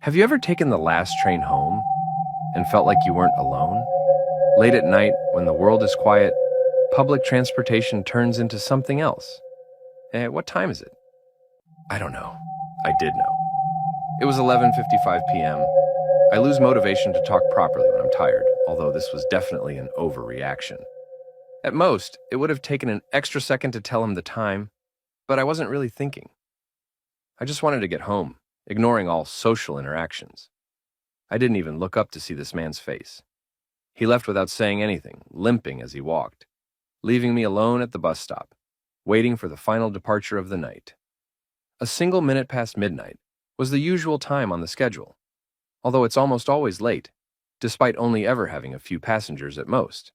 Have you ever taken the last train home and felt like you weren't alone? Late at night, when the world is quiet, public transportation turns into something else. What time is it? I don't know. I did know. It was 11:55 p.m. I lose motivation to talk properly when I'm tired, although this was definitely an overreaction. At most, it would have taken an extra second to tell him the time, but I wasn't really thinking. I just wanted to get home, ignoring all social interactions. I didn't even look up to see this man's face. He left without saying anything, limping as he walked, leaving me alone at the bus stop, waiting for the final departure of the night. A single minute past midnight was the usual time on the schedule, although it's almost always late, despite only ever having a few passengers at most.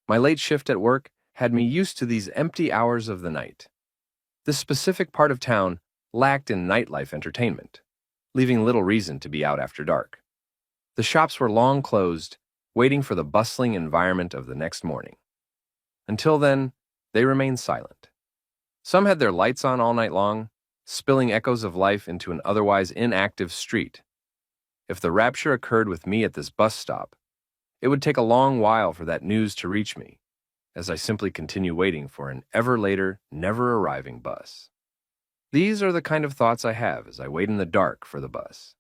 My late shift at work had me used to these empty hours of the night. This specific part of town lacked in nightlife entertainment, leaving little reason to be out after dark. The shops were long closed, waiting for the bustling environment of the next morning. Until then, they remained silent. Some had their lights on all night long, spilling echoes of life into an otherwise inactive street. If the rapture occurred with me at this bus stop, it would take a long while for that news to reach me, as I simply continue waiting for an ever later, never arriving bus. These are the kind of thoughts I have as I wait in the dark for the bus.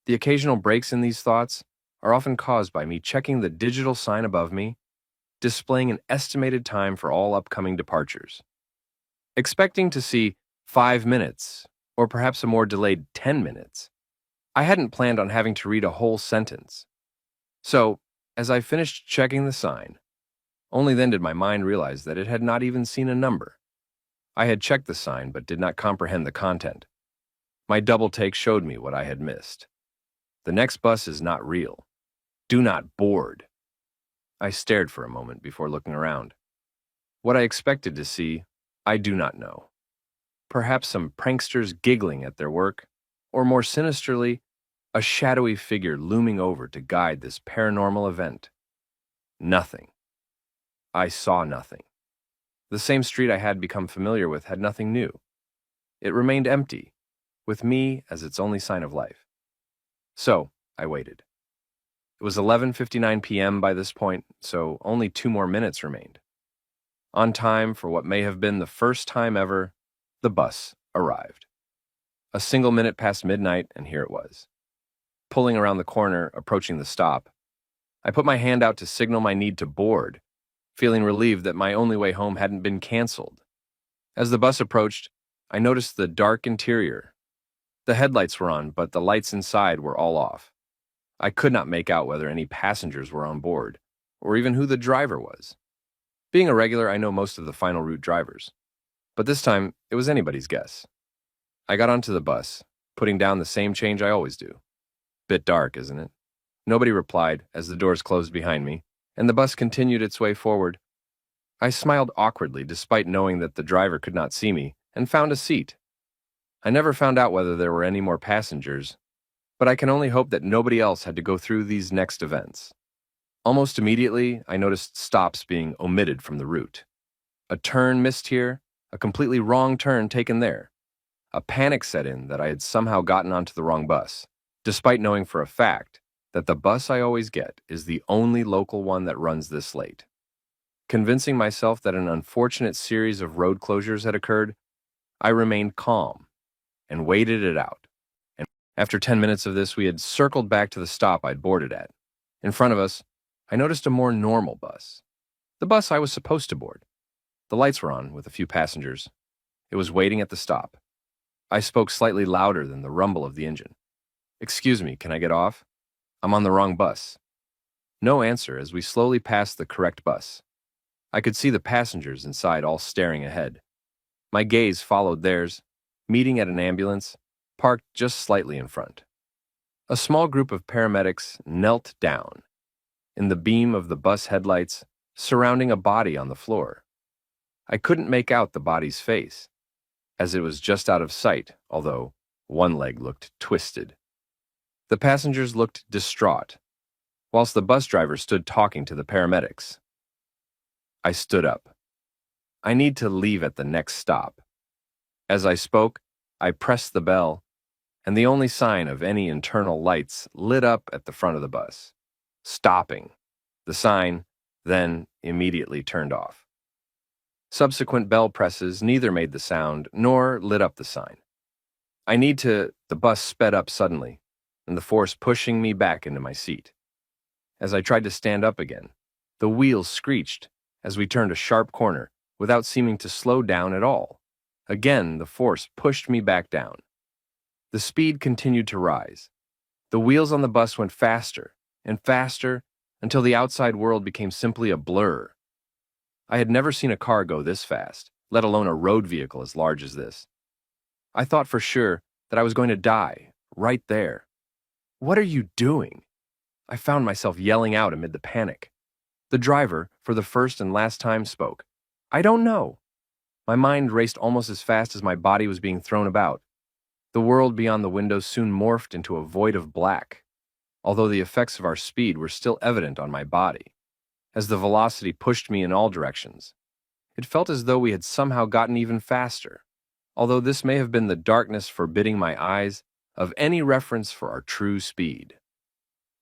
The occasional breaks in these thoughts are often caused by me checking the digital sign above me, displaying an estimated time for all upcoming departures. Expecting to see 5 minutes, or perhaps a more delayed 10 minutes, I hadn't planned on having to read a whole sentence. So, as I finished checking the sign, only then did my mind realize that it had not even seen a number. I had checked the sign but did not comprehend the content. My double take showed me what I had missed. The next bus is not real. Do not board. I stared for a moment before looking around. What I expected to see, I do not know. Perhaps some pranksters giggling at their work, or more sinisterly, a shadowy figure looming over to guide this paranormal event. Nothing. I saw nothing. The same street I had become familiar with had nothing new. It remained empty, with me as its only sign of life. So, I waited. It was 11:59 p.m. by this point, so only 2 more minutes remained. On time for what may have been the first time ever, the bus arrived. A single minute past midnight, and here it was. Pulling around the corner, approaching the stop, I put my hand out to signal my need to board, feeling relieved that my only way home hadn't been canceled. As the bus approached, I noticed the dark interior. The headlights were on, but the lights inside were all off. I could not make out whether any passengers were on board, or even who the driver was. Being a regular, I know most of the final route drivers, but this time it was anybody's guess. I got onto the bus, putting down the same change I always do. Bit dark, isn't it? Nobody replied as the doors closed behind me, and the bus continued its way forward. I smiled awkwardly despite knowing that the driver could not see me, and found a seat. I never found out whether there were any more passengers, but I can only hope that nobody else had to go through these next events. Almost immediately, I noticed stops being omitted from the route. A turn missed here, a completely wrong turn taken there. A panic set in that I had somehow gotten onto the wrong bus, despite knowing for a fact that the bus I always get is the only local one that runs this late. Convincing myself that an unfortunate series of road closures had occurred, I remained calm and waited it out. And after 10 minutes of this, we had circled back to the stop I'd boarded at. In front of us, I noticed a more normal bus. The bus I was supposed to board. The lights were on, with a few passengers. It was waiting at the stop. I spoke slightly louder than the rumble of the engine. "Excuse me, can I get off? I'm on the wrong bus." No answer as we slowly passed the correct bus. I could see the passengers inside all staring ahead. My gaze followed theirs, meeting at an ambulance, parked just slightly in front. A small group of paramedics knelt down, in the beam of the bus headlights, surrounding a body on the floor. I couldn't make out the body's face, as it was just out of sight, although one leg looked twisted. The passengers looked distraught, whilst the bus driver stood talking to the paramedics. I stood up. I need to leave at the next stop. As I spoke, I pressed the bell, and the only sign of any internal lights lit up at the front of the bus. Stopping. The sign, then immediately turned off. Subsequent bell presses neither made the sound nor lit up the sign. The bus sped up suddenly, and the force pushing me back into my seat. As I tried to stand up again, the wheels screeched as we turned a sharp corner without seeming to slow down at all. Again, the force pushed me back down. The speed continued to rise. The wheels on the bus went faster and faster until the outside world became simply a blur. I had never seen a car go this fast, let alone a road vehicle as large as this. I thought for sure that I was going to die, right there. "What are you doing?" I found myself yelling out amid the panic. The driver, for the first and last time, spoke. "I don't know." My mind raced almost as fast as my body was being thrown about. The world beyond the window soon morphed into a void of black, although the effects of our speed were still evident on my body. As the velocity pushed me in all directions, it felt as though we had somehow gotten even faster, although this may have been the darkness forbidding my eyes of any reference for our true speed.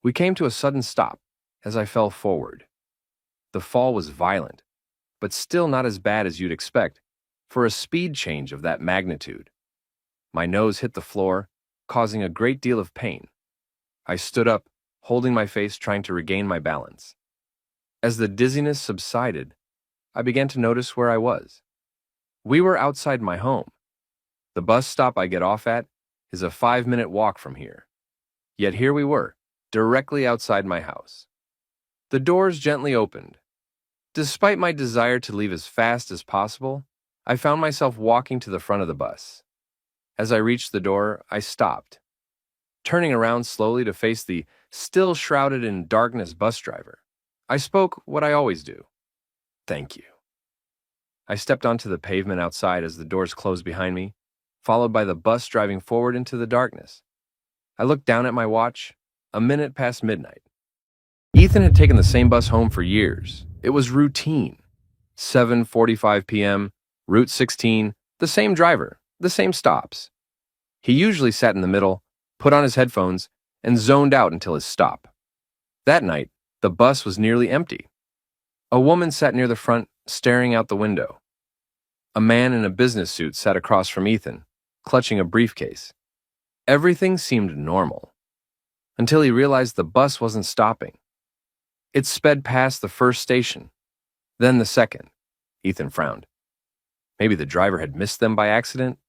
We came to a sudden stop as I fell forward. The fall was violent, but still not as bad as you'd expect for a speed change of that magnitude. My nose hit the floor, causing a great deal of pain. I stood up, holding my face, trying to regain my balance. As the dizziness subsided, I began to notice where I was. We were outside my home. The bus stop I get off at is a 5-minute walk from here. Yet here we were, directly outside my house. The doors gently opened. Despite my desire to leave as fast as possible, I found myself walking to the front of the bus. As I reached the door, I stopped, turning around slowly to face the still shrouded in darkness bus driver. I spoke what I always do. "Thank you." I stepped onto the pavement outside as the doors closed behind me, followed by the bus driving forward into the darkness. I looked down at my watch, a minute past midnight. Ethan had taken the same bus home for years. It was routine. 7:45 p.m., Route 16, the same driver, the same stops. He usually sat in the middle, put on his headphones, and zoned out until his stop. That night, the bus was nearly empty. A woman sat near the front, staring out the window. A man in a business suit sat across from Ethan, clutching a briefcase. Everything seemed normal, until he realized the bus wasn't stopping. It sped past the first station, then the second. Ethan frowned. Maybe the driver had missed them by accident?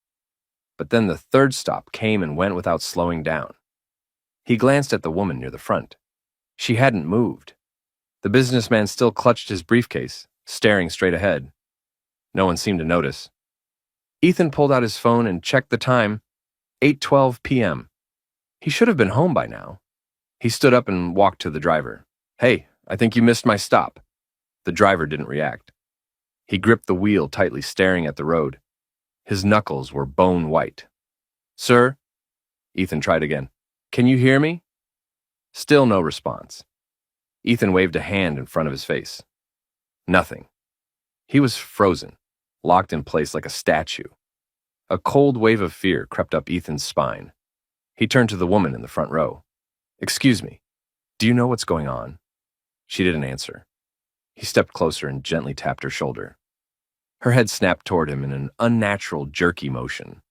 But then the third stop came and went without slowing down. He glanced at the woman near the front. She hadn't moved. The businessman still clutched his briefcase, staring straight ahead. No one seemed to notice. Ethan pulled out his phone and checked the time, 8:12 p.m. He should have been home by now. He stood up and walked to the driver. "Hey, I think you missed my stop." The driver didn't react. He gripped the wheel tightly, staring at the road. His knuckles were bone white. "Sir?" Ethan tried again. "Can you hear me?" Still no response. Ethan waved a hand in front of his face. Nothing. He was frozen, locked in place like a statue. A cold wave of fear crept up Ethan's spine. He turned to the woman in the front row. "Excuse me, do you know what's going on?" She didn't answer. He stepped closer and gently tapped her shoulder. Her head snapped toward him in an unnatural, jerky motion.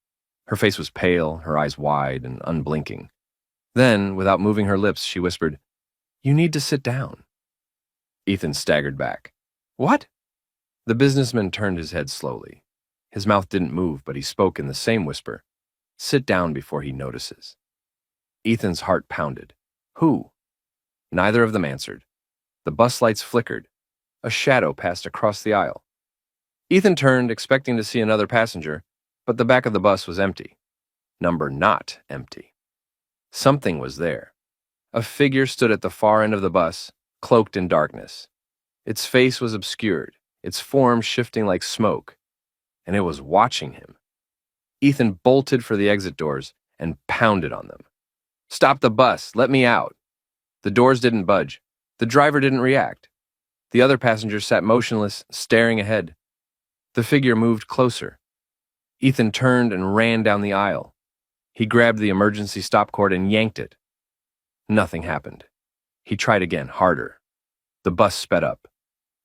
Her face was pale, her eyes wide and unblinking. Then, without moving her lips, she whispered, "You need to sit down." Ethan staggered back. "What?" The businessman turned his head slowly. His mouth didn't move, but he spoke in the same whisper. "Sit down before he notices." Ethan's heart pounded. "Who?" Neither of them answered. The bus lights flickered. A shadow passed across the aisle. Ethan turned, expecting to see another passenger, but the back of the bus was empty. Number not empty. Something was there. A figure stood at the far end of the bus, cloaked in darkness. Its face was obscured, its form shifting like smoke, and it was watching him. Ethan bolted for the exit doors and pounded on them. "Stop the bus! Let me out!" The doors didn't budge. The driver didn't react. The other passengers sat motionless, staring ahead. The figure moved closer. Ethan turned and ran down the aisle. He grabbed the emergency stop cord and yanked it. Nothing happened. He tried again, harder. The bus sped up.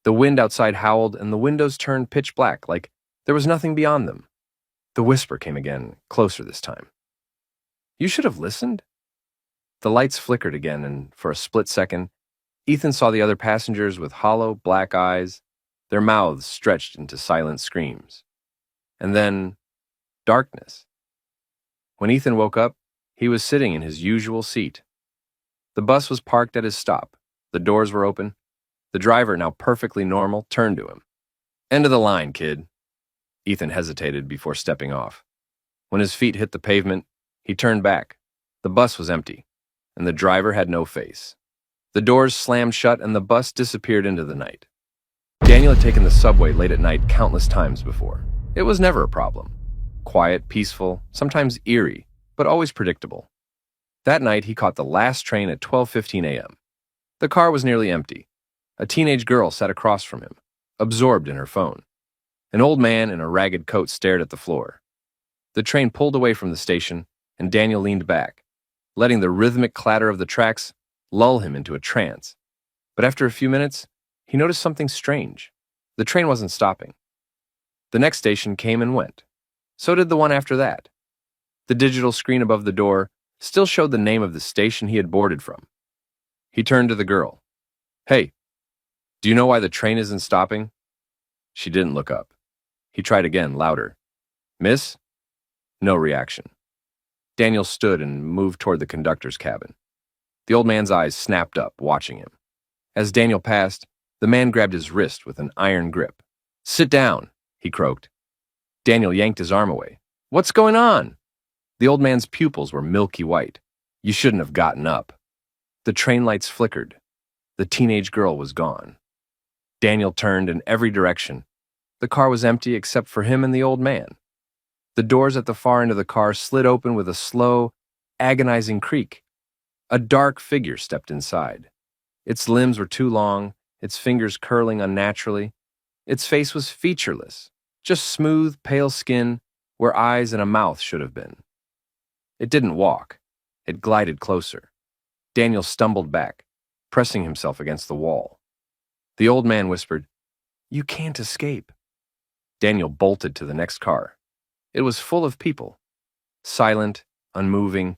The wind outside howled, and the windows turned pitch black, like there was nothing beyond them. The whisper came again, closer this time. "You should have listened." The lights flickered again, and for a split second, Ethan saw the other passengers with hollow, black eyes, their mouths stretched into silent screams. And then, darkness. When Ethan woke up, he was sitting in his usual seat. The bus was parked at his stop. The doors were open. The driver, now perfectly normal, turned to him. "End of the line, kid." Ethan hesitated before stepping off. When his feet hit the pavement, he turned back. The bus was empty, and the driver had no face. The doors slammed shut, and the bus disappeared into the night. Daniel had taken the subway late at night countless times before. It was never a problem. Quiet, peaceful, sometimes eerie, but always predictable. That night, he caught the last train at 12:15 a.m. The car was nearly empty. A teenage girl sat across from him, absorbed in her phone. An old man in a ragged coat stared at the floor. The train pulled away from the station, and Daniel leaned back, letting the rhythmic clatter of the tracks lull him into a trance. But after a few minutes, he noticed something strange. The train wasn't stopping. The next station came and went. So did the one after that. The digital screen above the door still showed the name of the station he had boarded from. He turned to the girl. "Hey, do you know why the train isn't stopping?" She didn't look up. He tried again, louder. "Miss?" No reaction. Daniel stood and moved toward the conductor's cabin. The old man's eyes snapped up, watching him. As Daniel passed, the man grabbed his wrist with an iron grip. "Sit down," he croaked. Daniel yanked his arm away. "What's going on?" The old man's pupils were milky white. "You shouldn't have gotten up." The train lights flickered. The teenage girl was gone. Daniel turned in every direction. The car was empty except for him and the old man. The doors at the far end of the car slid open with a slow, agonizing creak. A dark figure stepped inside. Its limbs were too long, its fingers curling unnaturally. Its face was featureless, just smooth, pale skin where eyes and a mouth should have been. It didn't walk. It glided closer. Daniel stumbled back, pressing himself against the wall. The old man whispered, "You can't escape." Daniel bolted to the next car. It was full of people, silent, unmoving,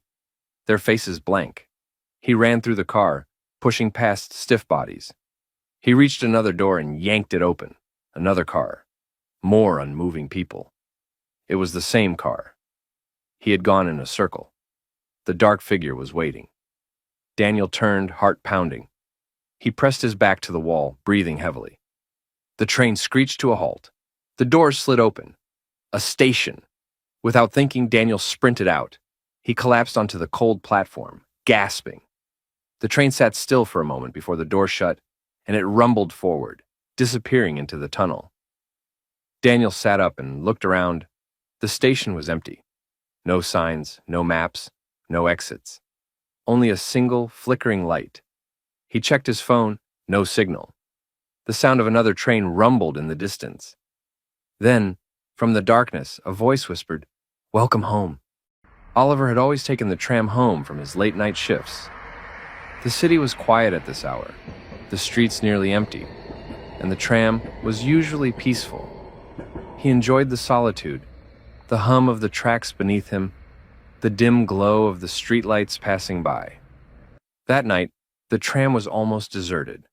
their faces blank. He ran through the car, pushing past stiff bodies. He reached another door and yanked it open. Another car. More unmoving people. It was the same car. He had gone in a circle. The dark figure was waiting. Daniel turned, heart pounding. He pressed his back to the wall, breathing heavily. The train screeched to a halt. The doors slid open. A station. Without thinking, Daniel sprinted out. He collapsed onto the cold platform, gasping. The train sat still for a moment before the door shut, and it rumbled forward, disappearing into the tunnel. Daniel sat up and looked around. The station was empty. No signs, no maps, no exits. Only a single, flickering light. He checked his phone, no signal. The sound of another train rumbled in the distance. Then, from the darkness, a voice whispered, "Welcome home." Oliver had always taken the tram home from his late-night shifts. The city was quiet at this hour, the streets nearly empty, and the tram was usually peaceful. He enjoyed the solitude, the hum of the tracks beneath him, the dim glow of the streetlights passing by. That night, the tram was almost deserted.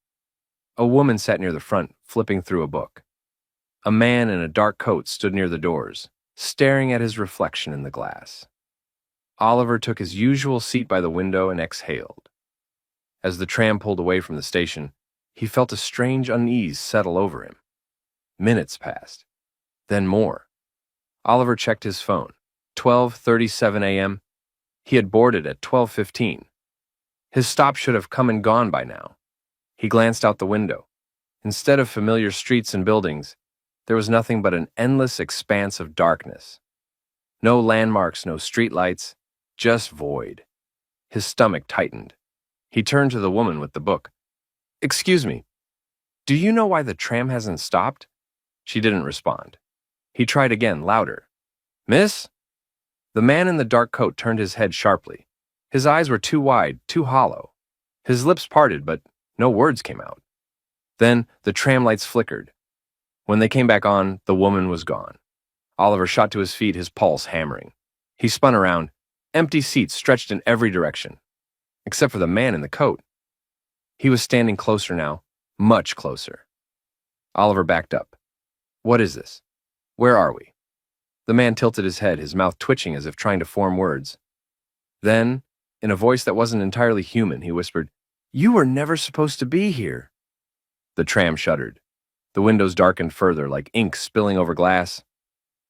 A woman sat near the front, flipping through a book. A man in a dark coat stood near the doors, staring at his reflection in the glass. Oliver took his usual seat by the window and exhaled. As the tram pulled away from the station, he felt a strange unease settle over him. Minutes passed, then more. Oliver checked his phone. 12:37 a.m. He had boarded at 12:15. His stop should have come and gone by now. He glanced out the window. Instead of familiar streets and buildings, there was nothing but an endless expanse of darkness. No landmarks, no streetlights, just void. His stomach tightened. He turned to the woman with the book. "Excuse me, do you know why the tram hasn't stopped?" She didn't respond. He tried again, louder. "Miss?" The man in the dark coat turned his head sharply. His eyes were too wide, too hollow. His lips parted, but no words came out. Then the tram lights flickered. When they came back on, the woman was gone. Oliver shot to his feet, his pulse hammering. He spun around. Empty seats stretched in every direction, except for the man in the coat. He was standing closer now, much closer. Oliver backed up. What is this? Where are we? The man tilted his head, his mouth twitching as if trying to form words. Then, in a voice that wasn't entirely human, he whispered, "You were never supposed to be here." The tram shuddered. The windows darkened further, like ink spilling over glass.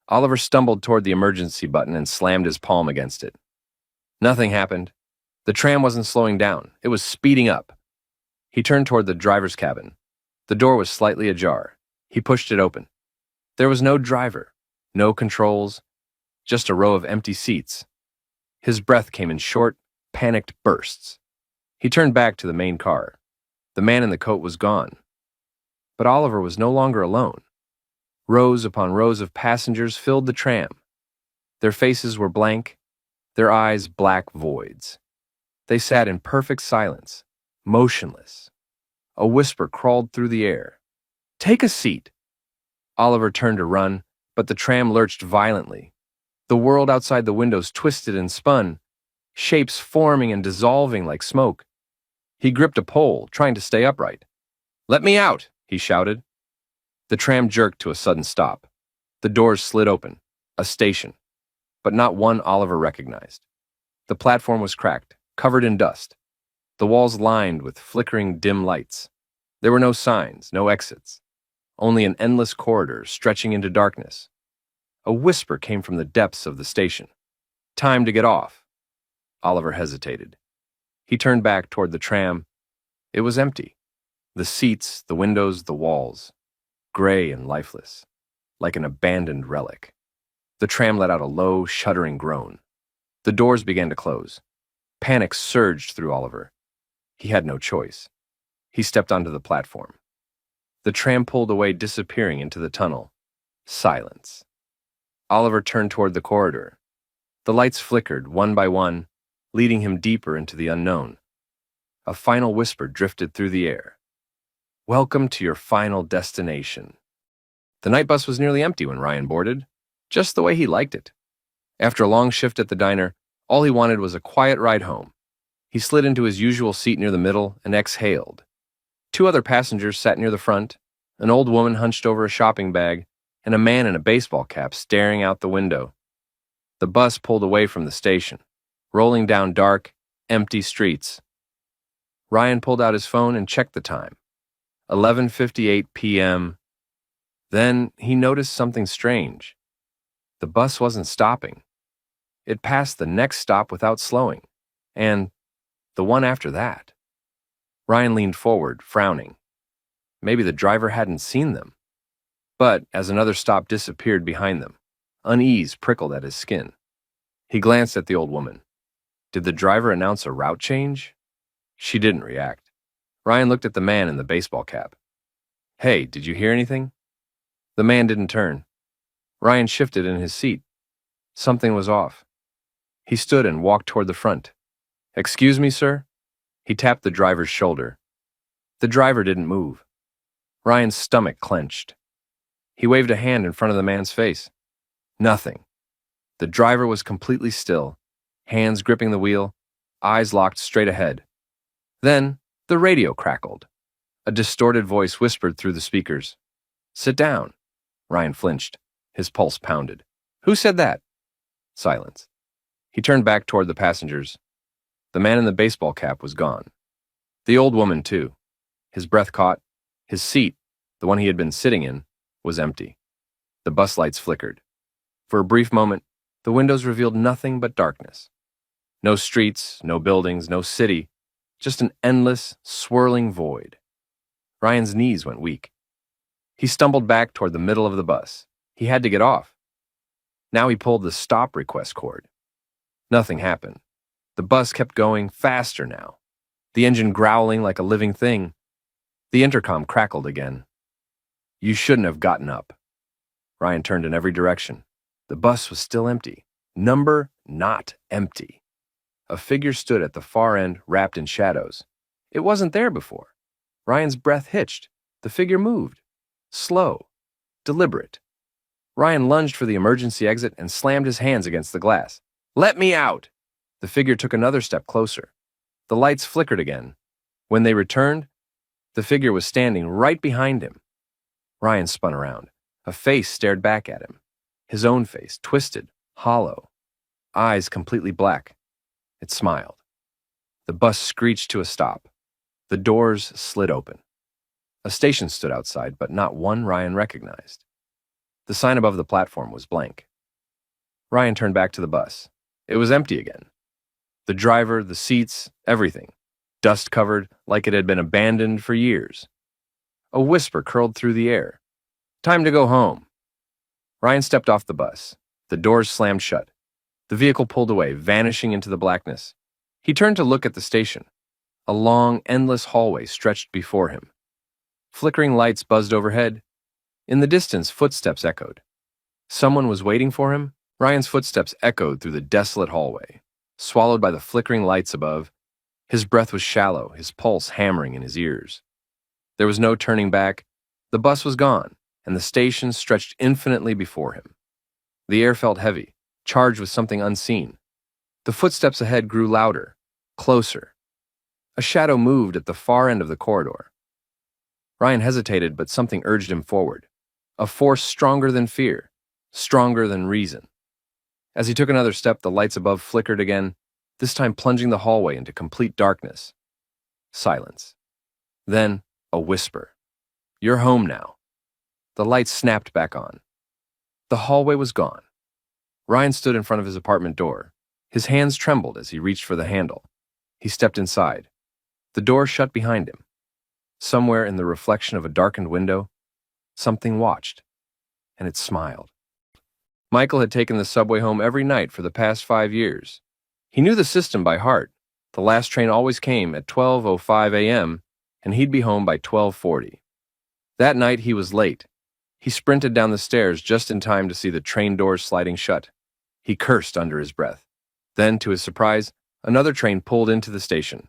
Oliver stumbled toward the emergency button and slammed his palm against it. Nothing happened. The tram wasn't slowing down. It was speeding up. He turned toward the driver's cabin. The door was slightly ajar. He pushed it open. There was no driver, no controls, just a row of empty seats. His breath came in short, panicked bursts. He turned back to the main car. The man in the coat was gone. But Oliver was no longer alone. Rows upon rows of passengers filled the tram. Their faces were blank, their eyes black voids. They sat in perfect silence, motionless. A whisper crawled through the air. "Take a seat." Oliver turned to run, but the tram lurched violently. The world outside the windows twisted and spun, shapes forming and dissolving like smoke. He gripped a pole, trying to stay upright. "Let me out!" he shouted. The tram jerked to a sudden stop. The doors slid open. A station. But not one Oliver recognized. The platform was cracked, covered in dust. The walls lined with flickering dim lights. There were no signs, no exits. Only an endless corridor stretching into darkness. A whisper came from the depths of the station. "Time to get off." Oliver hesitated. He turned back toward the tram. It was empty. The seats, the windows, the walls. Gray and lifeless, like an abandoned relic. The tram let out a low, shuddering groan. The doors began to close. Panic surged through Oliver. He had no choice. He stepped onto the platform. The tram pulled away, disappearing into the tunnel. Silence. Oliver turned toward the corridor. The lights flickered, one by one, leading him deeper into the unknown. A final whisper drifted through the air. "Welcome to your final destination." The night bus was nearly empty when Ryan boarded, just the way he liked it. After a long shift at the diner, all he wanted was a quiet ride home. He slid into his usual seat near the middle and exhaled. Two other passengers sat near the front, an old woman hunched over a shopping bag, and a man in a baseball cap staring out the window. The bus pulled away from the station, rolling down dark, empty streets. Ryan pulled out his phone and checked the time. 11:58 p.m. Then he noticed something strange. The bus wasn't stopping. It passed the next stop without slowing, and the one after that. Ryan leaned forward, frowning. Maybe the driver hadn't seen them. But as another stop disappeared behind them, unease prickled at his skin. He glanced at the old woman. Did the driver announce a route change? She didn't react. Ryan looked at the man in the baseball cap. "Hey, did you hear anything?" The man didn't turn. Ryan shifted in his seat. Something was off. He stood and walked toward the front. "Excuse me, sir?" He tapped the driver's shoulder. The driver didn't move. Ryan's stomach clenched. He waved a hand in front of the man's face. Nothing. The driver was completely still, hands gripping the wheel, eyes locked straight ahead. Then the radio crackled. A distorted voice whispered through the speakers. "Sit down." Ryan flinched. His pulse pounded. "Who said that?" Silence. He turned back toward the passengers. The man in the baseball cap was gone. The old woman, too. His breath caught. His seat, the one he had been sitting in, was empty. The bus lights flickered. For a brief moment, the windows revealed nothing but darkness. No streets, no buildings, no city, just an endless, swirling void. Ryan's knees went weak. He stumbled back toward the middle of the bus. He had to get off. Now he pulled the stop request cord. Nothing happened. The bus kept going faster now, the engine growling like a living thing. The intercom crackled again. "You shouldn't have gotten up." Ryan turned in every direction. The bus was still empty. Number not empty. A figure stood at the far end, wrapped in shadows. It wasn't there before. Ryan's breath hitched. The figure moved. Slow. Deliberate. Ryan lunged for the emergency exit and slammed his hands against the glass. "Let me out!" The figure took another step closer. The lights flickered again. When they returned, the figure was standing right behind him. Ryan spun around. A face stared back at him. His own face, twisted, hollow, eyes completely black. It smiled. The bus screeched to a stop. The doors slid open. A station stood outside, but not one Ryan recognized. The sign above the platform was blank. Ryan turned back to the bus. It was empty again. The driver, the seats, everything. Dust-covered, like it had been abandoned for years. A whisper curled through the air. "Time to go home." Ryan stepped off the bus. The doors slammed shut. The vehicle pulled away, vanishing into the blackness. He turned to look at the station. A long, endless hallway stretched before him. Flickering lights buzzed overhead. In the distance, footsteps echoed. Someone was waiting for him? Ryan's footsteps echoed through the desolate hallway, swallowed by the flickering lights above. His breath was shallow, his pulse hammering in his ears. There was no turning back. The bus was gone, and the station stretched infinitely before him. The air felt heavy, charged with something unseen. The footsteps ahead grew louder, closer. A shadow moved at the far end of the corridor. Ryan hesitated, but something urged him forward. A force stronger than fear, stronger than reason. As he took another step, the lights above flickered again, this time plunging the hallway into complete darkness. Silence. Then, a whisper. "You're home now." The lights snapped back on. The hallway was gone. Ryan stood in front of his apartment door. His hands trembled as he reached for the handle. He stepped inside. The door shut behind him. Somewhere in the reflection of a darkened window, something watched, and it smiled. Michael had taken the subway home every night for the past 5 years. He knew the system by heart. The last train always came at 12:05 a.m., and he'd be home by 12:40. That night he was late. He sprinted down the stairs just in time to see the train doors sliding shut. He cursed under his breath. Then, to his surprise, another train pulled into the station.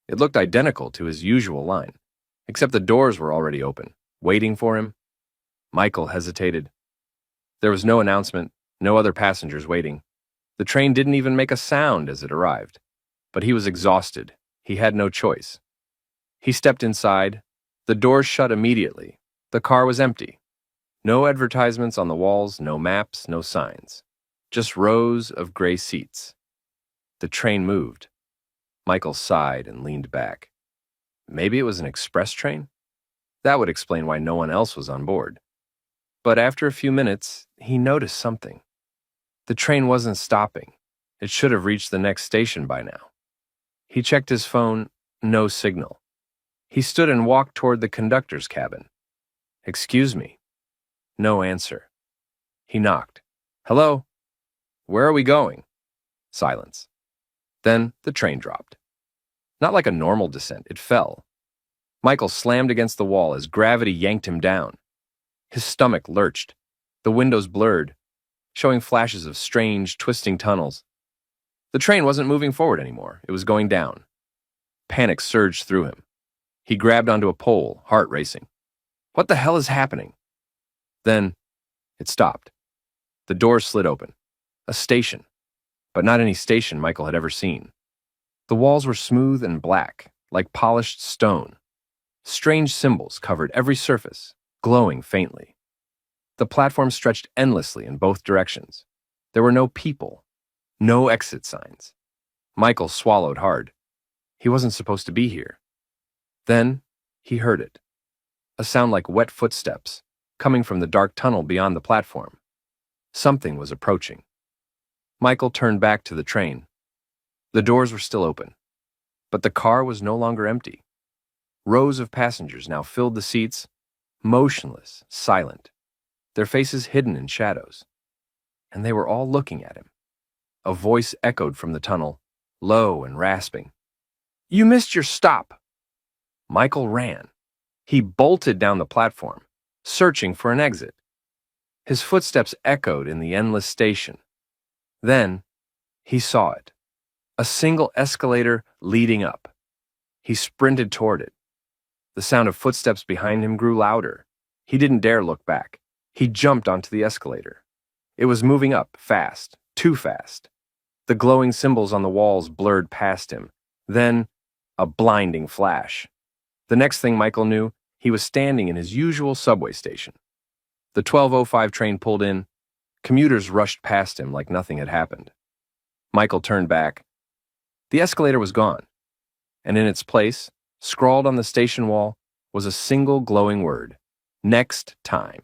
It looked identical to his usual line, except the doors were already open, waiting for him. Michael hesitated. There was no announcement, no other passengers waiting. The train didn't even make a sound as it arrived. But he was exhausted. He had no choice. He stepped inside. The doors shut immediately. The car was empty. No advertisements on the walls, no maps, no signs. Just rows of gray seats. The train moved. Michael sighed and leaned back. Maybe it was an express train? That would explain why no one else was on board. But after a few minutes, he noticed something. The train wasn't stopping. It should have reached the next station by now. He checked his phone, no signal. He stood and walked toward the conductor's cabin. "Excuse me." No answer. He knocked. "Hello? Where are we going?" Silence. Then the train dropped. Not like a normal descent, it fell. Michael slammed against the wall as gravity yanked him down. His stomach lurched. The windows blurred, showing flashes of strange, twisting tunnels. The train wasn't moving forward anymore. It was going down. Panic surged through him. He grabbed onto a pole, heart racing. What the hell is happening? Then, it stopped. The doors slid open. A station. But not any station Michael had ever seen. The walls were smooth and black, like polished stone. Strange symbols covered every surface, glowing faintly. The platform stretched endlessly in both directions. There were no people, no exit signs. Michael swallowed hard. He wasn't supposed to be here. Then, he heard it. A sound like wet footsteps, coming from the dark tunnel beyond the platform. Something was approaching. Michael turned back to the train. The doors were still open, but the car was no longer empty. Rows of passengers now filled the seats, motionless, silent, their faces hidden in shadows. And they were all looking at him. A voice echoed from the tunnel, low and rasping. "You missed your stop." Michael ran. He bolted down the platform, searching for an exit. His footsteps echoed in the endless station. Then, He saw it. A single escalator leading up. He sprinted toward it. The sound of footsteps behind him grew louder. He didn't dare look back. He jumped onto the escalator. It was moving up, fast, too fast. The glowing symbols on the walls blurred past him. Then, a blinding flash. The next thing Michael knew, he was standing in his usual subway station. The 12:05 train pulled in. Commuters rushed past him like nothing had happened. Michael turned back. The escalator was gone, and in its place, scrawled on the station wall, was a single glowing word: next time.